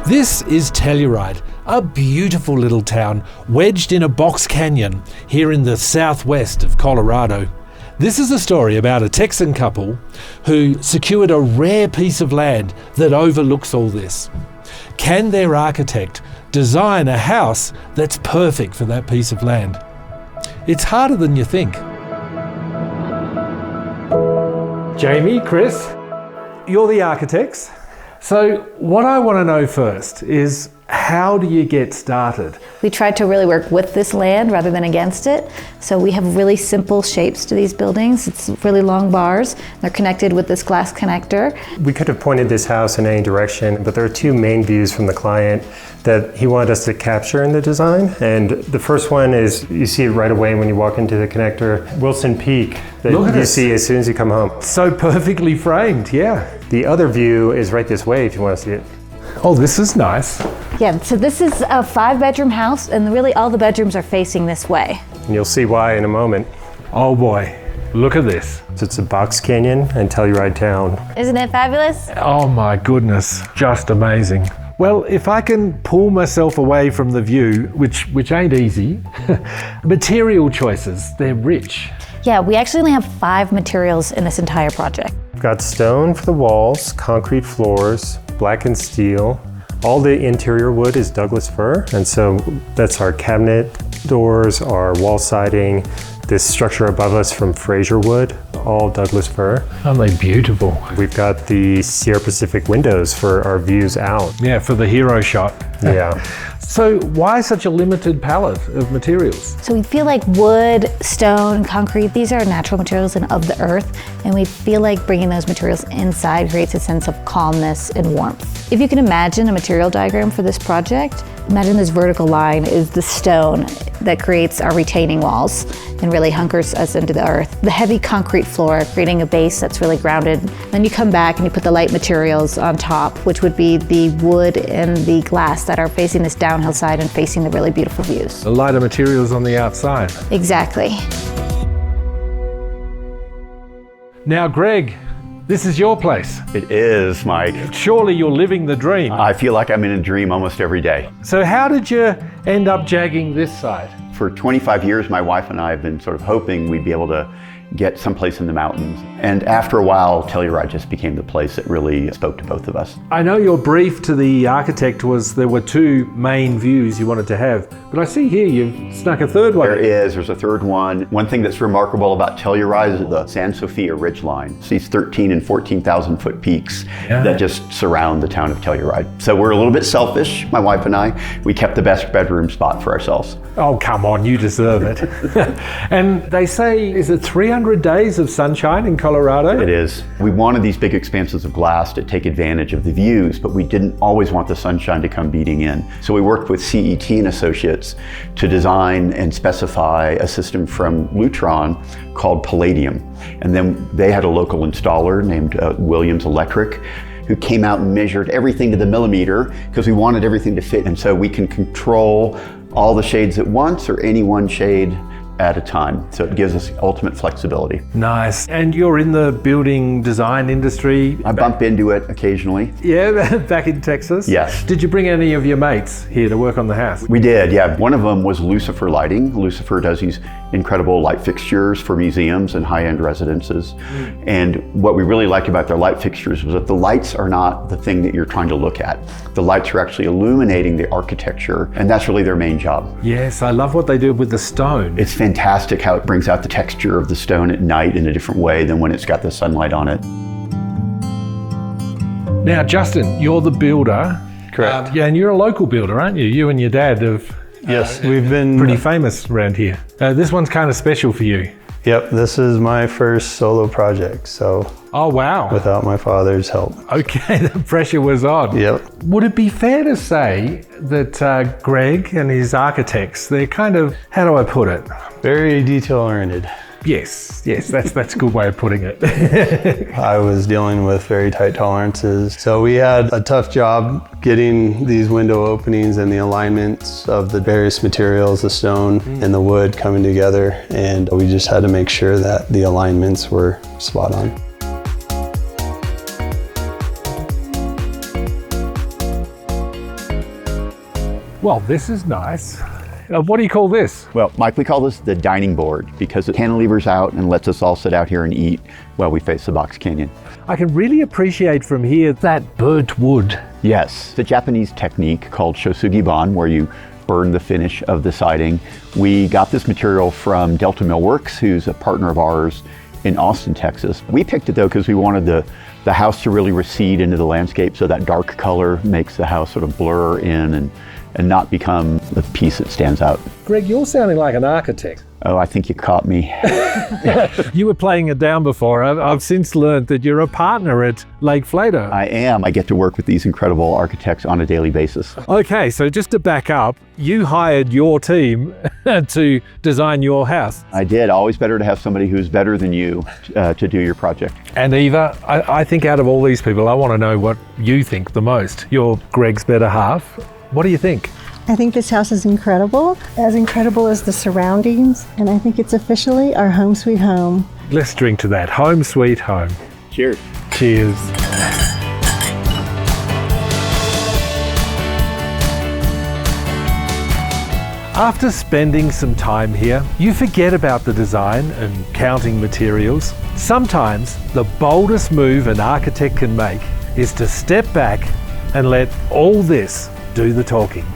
This is Telluride, a beautiful little town wedged in a box canyon here in the southwest of Colorado. This is a story about a Texan couple who secured a rare piece of land that overlooks all this. Can their architect design a house that's perfect for that piece of land? It's harder than you think. Jamie, Chris, you're the architects. So what I want to know first is, how do you get started? We tried to really work with this land rather than against it. So we have really simple shapes to these buildings. It's really long bars. They're connected with this glass connector. We could have pointed this house in any direction, but there are two main views from the client that he wanted us to capture in the design. And the first one is, you see it right away when you walk into the connector, Wilson Peak, that you see as soon as you come home. So perfectly framed, yeah. The other view is right this way if you want to see it. Oh, this is nice. Yeah, so this is a 5-bedroom house, and really all the bedrooms are facing this way. And you'll see why in a moment. Oh boy, look at this. So it's a box canyon and Telluride town. Isn't it fabulous? Oh my goodness, just amazing. Well, if I can pull myself away from the view, which ain't easy, material choices, they're rich. Yeah, we actually only have 5 materials in this entire project. We've got stone for the walls, concrete floors, blackened steel. All the interior wood is Douglas fir, and so that's our cabinet doors, our wall siding, this structure above us from Fraser wood, all Douglas fir. Aren't they beautiful? We've got the Sierra Pacific windows for our views out. Yeah, for the hero shot. Yeah. So why such a limited palette of materials? So we feel like wood, stone, concrete, these are natural materials and of the earth, and we feel like bringing those materials inside creates a sense of calmness and warmth. If you can imagine a material diagram for this project, imagine this vertical line is the stone that creates our retaining walls and really hunkers us into the earth. The heavy concrete floor creating a base that's really grounded. Then you come back and you put the light materials on top, which would be the wood and the glass that are facing this downhill side and facing the really beautiful views. The lighter materials on the outside. Exactly. Now, Greg, this is your place. It is, Mike. Surely you're living the dream. I feel like I'm in a dream almost every day. So how did you end up jagging this side? For 25 years, my wife and I have been sort of hoping we'd be able to get someplace in the mountains. And after a while, Telluride just became the place that really spoke to both of us. I know your brief to the architect was there were 2 main views you wanted to have, but I see here you've snuck a third one. There's a third one. One thing that's remarkable about Telluride is the San Sofia ridgeline. It's these 13 and 14,000 foot peaks that just surround the town of Telluride. So we're a little bit selfish, my wife and I. We kept the best bedroom spot for ourselves. Oh, come on, you deserve it. And they say, is it 300 days of sunshine in Colorado? It is. We wanted these big expanses of glass to take advantage of the views, but we didn't always want the sunshine to come beating in. So we worked with CET and Associates to design and specify a system from Lutron called Palladium. And then they had a local installer named Williams Electric, who came out and measured everything to the millimeter because we wanted everything to fit. And so we can control all the shades at once or any one shade at a time. So it gives us ultimate flexibility. Nice. And you're in the building design industry? I bump into it occasionally. Yeah, back in Texas? Yes. Did you bring any of your mates here to work on the house? We did, yeah. One of them was Lucifer Lighting. Lucifer does these incredible light fixtures for museums and high-end residences. And what we really liked about their light fixtures was that the lights are not the thing that you're trying to look at. The lights are actually illuminating the architecture, and that's really their main job. Yes, I love what they do with the stone. It's fantastic how it brings out the texture of the stone at night in a different way than when it's got the sunlight on it. Now, Justin, you're the builder. Correct. Yeah, and you're a local builder, aren't you? You and your dad have Yes, we've been pretty famous around here. This one's kind of special for you. Yep, this is my first solo project, so Oh, wow. without my father's help. Okay, the pressure was on. Yep. Would it be fair to say that Greg and his architects, they're kind of, how do I put it? Very detail-oriented. Yes, that's a good way of putting it. I was dealing with very tight tolerances, so we had a tough job getting these window openings and the alignments of the various materials, the stone and the wood coming together, and we just had to make sure that the alignments were spot on. Well, this is nice. What do you call this? Well, Mike, we call this the dining board because it cantilevers out and lets us all sit out here and eat while we face the box canyon. I can really appreciate from here that burnt wood. Yes, it's a Japanese technique called Shou-suig-ban where you burn the finish of the siding. We got this material from Delta Millworks, who's a partner of ours in Austin, Texas. We picked it though because we wanted the house to really recede into the landscape, so that dark color makes the house sort of blur in and not become the piece that stands out. Greg, you're sounding like an architect. Oh, I think you caught me. You were playing it down before. I've since learned that you're a partner at Lake Flato. I am. I get to work with these incredible architects on a daily basis. Okay, so just to back up, you hired your team to design your house. I did. Always better to have somebody who's better than you to do your project. And Eva, I think out of all these people, I want to know what you think the most. You're Greg's better half. What do you think? I think this house is incredible as the surroundings, and I think it's officially our home sweet home. Let's drink to that. Home sweet home. Cheers. Cheers. After spending some time here, you forget about the design and counting materials. Sometimes the boldest move an architect can make is to step back and let all this do the talking.